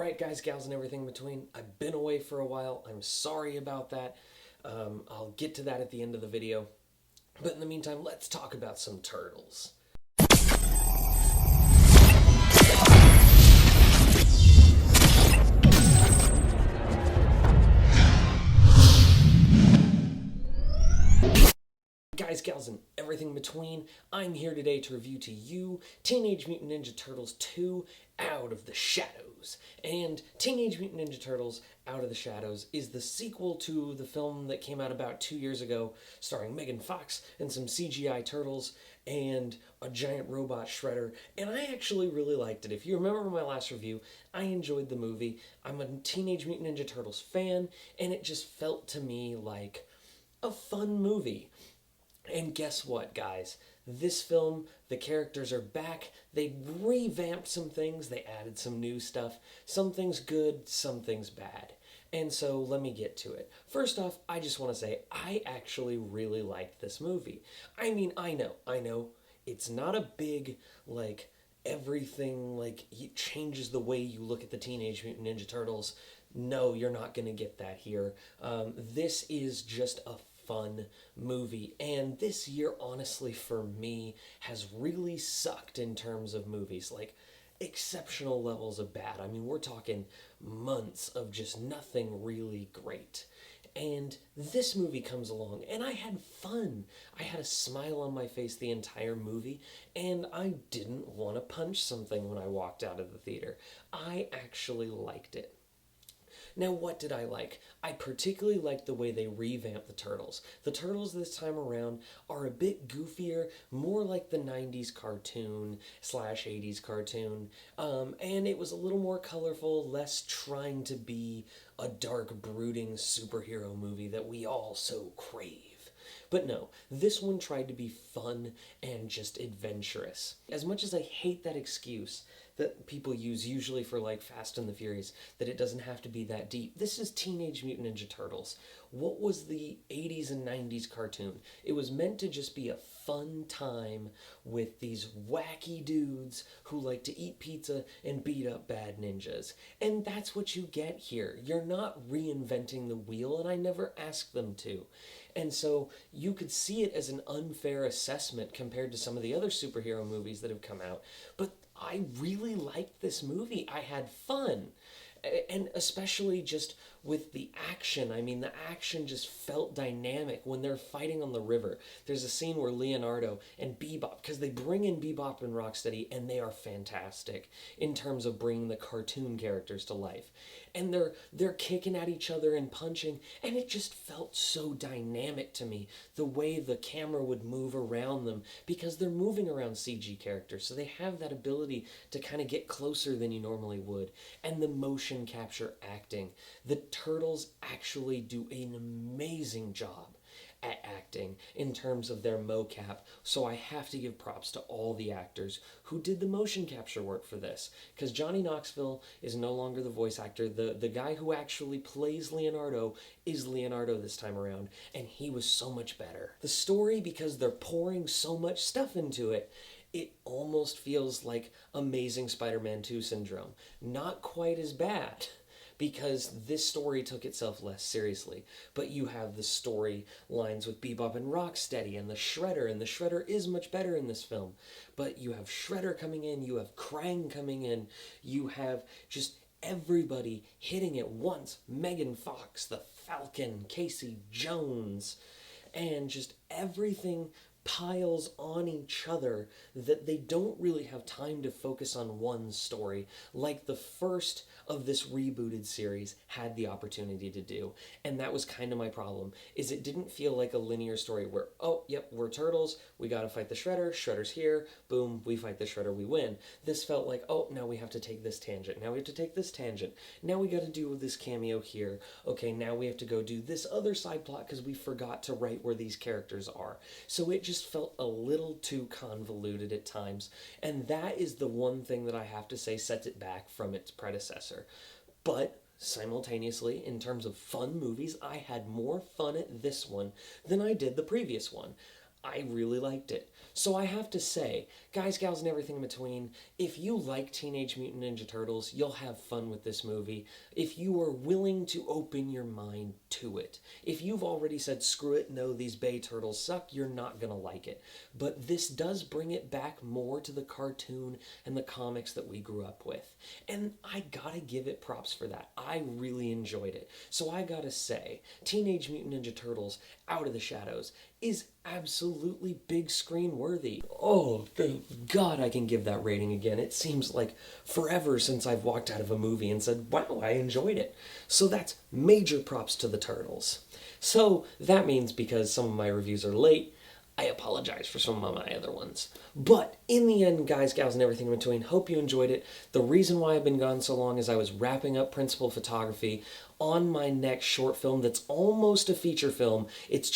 Alright guys, gals, and everything in between, I've been away for a while. I'm sorry about that. I'll get to that at the end of the video. But in the meantime, let's talk about some turtles. Guys, gals, and everything in between, I'm here today to review to you Teenage Mutant Ninja Turtles 2 Out of the Shadows. And Teenage Mutant Ninja Turtles Out of the Shadows is the sequel to the film that came out about 2 years ago, starring Megan Fox and some CGI turtles and a giant robot Shredder. And I actually really liked it. If you remember my last review, I enjoyed the movie. I'm a Teenage Mutant Ninja Turtles fan, and it just felt to me like a fun movie. And guess what, guys? This film, the characters are back. They revamped some things. They added some new stuff. Some things good, some things bad. And so let me get to it. First off, I just want to say I actually really liked this movie. I know. It's not a big, everything, it changes the way you look at the Teenage Mutant Ninja Turtles. No, you're not going to get that here. This is just a fun movie, and this year honestly for me has really sucked in terms of movies, like exceptional levels of bad. We're talking months of just nothing really great. And this movie comes along, and I had fun. I had a smile on my face the entire movie, and I didn't want to punch something when I walked out of the theater. I actually liked it. Now, what did I like? I particularly liked the way they revamped the Turtles. The Turtles this time around are a bit goofier, more like the 90s cartoon slash 80s cartoon, and it was a little more colorful, less trying to be a dark, brooding superhero movie that we all so crave. But no, this one tried to be fun and just adventurous. As much as I hate that excuse that people use usually for Fast and the Furious, that it doesn't have to be that deep, this is Teenage Mutant Ninja Turtles. What was the 80s and 90s cartoon? It was meant to just be a fun time with these wacky dudes who like to eat pizza and beat up bad ninjas. And that's what you get here. You're not reinventing the wheel, and I never asked them to. And so you could see it as an unfair assessment compared to some of the other superhero movies that have come out. But I really liked this movie. I had fun. And especially just with the action. The action just felt dynamic when they're fighting on the river. There's a scene where Leonardo and Bebop, because they bring in Bebop and Rocksteady, and they are fantastic in terms of bringing the cartoon characters to life. And they're kicking at each other and punching, and it just felt so dynamic to me, the way the camera would move around them, because they're moving around CG characters, so they have that ability to kind of get closer than you normally would. And the motion capture acting. The Turtles actually do an amazing job at acting in terms of their mocap, so I have to give props to all the actors who did the motion capture work for this, because Johnny Knoxville is no longer the voice actor. The guy who actually plays Leonardo is Leonardo this time around, and he was so much better. The story, because they're pouring so much stuff into it, it almost feels like Amazing Spider-Man 2 syndrome. Not quite as bad, because this story took itself less seriously. But you have the story lines with Bebop and Rocksteady and the Shredder is much better in this film. But you have Shredder coming in, you have Krang coming in, you have just everybody hitting it once. Megan Fox, the Falcon, Casey Jones, and just everything piles on each other that they don't really have time to focus on one story like the first of this rebooted series had the opportunity to do. And that was kind of my problem, is it didn't feel like a linear story where, oh, yep, we're turtles, we gotta fight the Shredder, Shredder's here, boom, we fight the Shredder, we win. This felt like, oh, now we have to take this tangent, now we have to take this tangent, now we gotta do this cameo here, okay, now we have to go do this other side plot because we forgot to write where these characters are. So it just felt a little too convoluted at times, and that is the one thing that I have to say sets it back from its predecessor. But simultaneously, in terms of fun movies, I had more fun at this one than I did the previous one. I really liked it. So I have to say, guys, gals, and everything in between, if you like Teenage Mutant Ninja Turtles, you'll have fun with this movie. If you are willing to open your mind to it. If you've already said, screw it, no, these Bay Turtles suck, you're not gonna like it. But this does bring it back more to the cartoon and the comics that we grew up with. And I gotta give it props for that. I really enjoyed it. So I gotta say, Teenage Mutant Ninja Turtles Out of the Shadows is absolutely big screen worthy. Oh, thank God I can give that rating again. It seems like forever since I've walked out of a movie and said, wow, I enjoyed it. So that's major props to the Turtles. So that means because some of my reviews are late, I apologize for some of my other ones. But in the end, guys, gals, and everything in between, hope you enjoyed it. The reason why I've been gone so long is I was wrapping up principal photography on my next short film that's almost a feature film. It's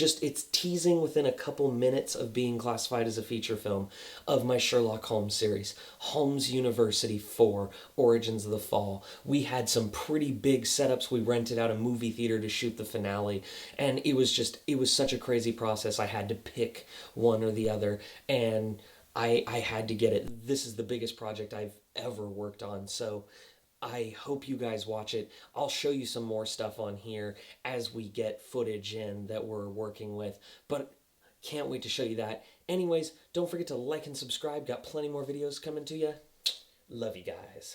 teasing within a couple minutes of being classified as a feature film of my Sherlock Holmes series, Holmes University 4, Origins of the Fall. We had some pretty big setups. We rented out a movie theater to shoot the finale, and it was such a crazy process. I had to pick one or the other, and I had to get it. This is the biggest project I've ever worked on, so I hope you guys watch it. I'll show you some more stuff on here as we get footage in that we're working with, but can't wait to show you that. Anyways, don't forget to like and subscribe. Got plenty more videos coming to you. Love you guys.